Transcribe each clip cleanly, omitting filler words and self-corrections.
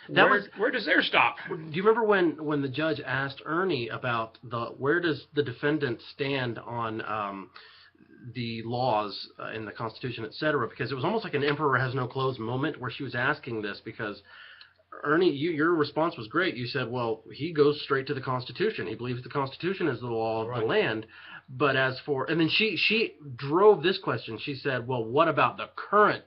where does theirs stop? Do you remember when the judge asked Ernie about where does the defendant stand on the laws in the Constitution, etc.? Because it was almost like an emperor has no clothes moment where she was asking this because Ernie, your response was great. You said, well, he goes straight to the Constitution. He believes the Constitution is the law of the land. But as for, and then she drove this question. She said, well, what about the current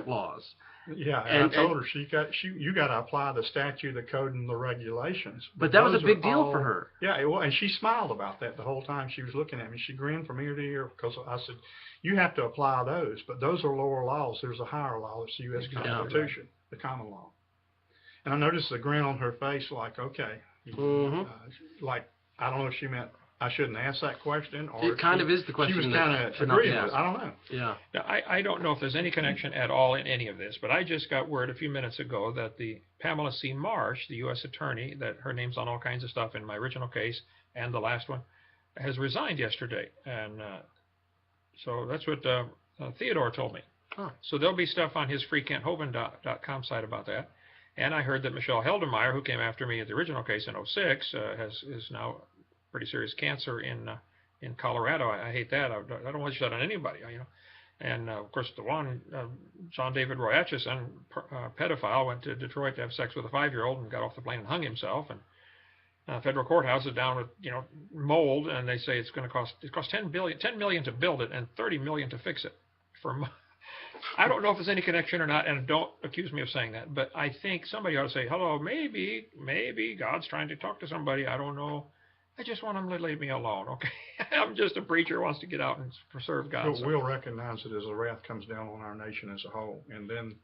laws? Yeah, and I told her you got to apply the statute, the code, and the regulations. But that was a big deal for her. Yeah, it was, and she smiled about that the whole time she was looking at me. She grinned from ear to ear because I said, you have to apply those, but those are lower laws. There's a higher law. It's the U.S. Constitution, the common law. And I noticed the grin on her face, like, okay, like I don't know if she meant I shouldn't ask that question, or it kind of is the question. She was kind of agreeing with it. I don't know. Yeah. Now, I don't know if there's any connection at all in any of this, but I just got word a few minutes ago that the Pamela C. Marsh, the U.S. attorney, that her name's on all kinds of stuff in my original case and the last one, has resigned yesterday, and so that's what Theodore told me. Huh. So there'll be stuff on his freekenthoven.com site about that. And I heard that Michelle Heldemeyer, who came after me at the original case in 2006, is now pretty serious cancer in Colorado. I hate that. I don't want to shut on anybody, you know. And of course, the one John David Roy Atchison, pedophile, went to Detroit to have sex with a 5-year-old and got off the plane and hung himself. And federal courthouse is down with mold, and they say it cost $10 million to build it and $30 million to fix it. I don't know if there's any connection or not, and don't accuse me of saying that, but I think somebody ought to say, hello, maybe God's trying to talk to somebody. I don't know. I just want him to leave me alone, okay? I'm just a preacher who wants to get out and serve God. We'll recognize it as the wrath comes down on our nation as a whole, and then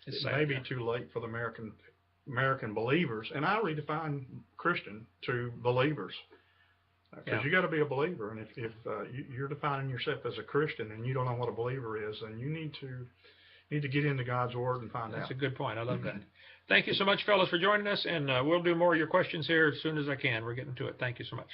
it may be too late for the American believers, and I redefine Christian to believers. Because you got to be a believer, and if you're defining yourself as a Christian and you don't know what a believer is, then you need to get into God's Word and find out. That's a good point. I love that. Thank you so much, fellas, for joining us, and we'll do more of your questions here as soon as I can. We're getting to it. Thank you so much.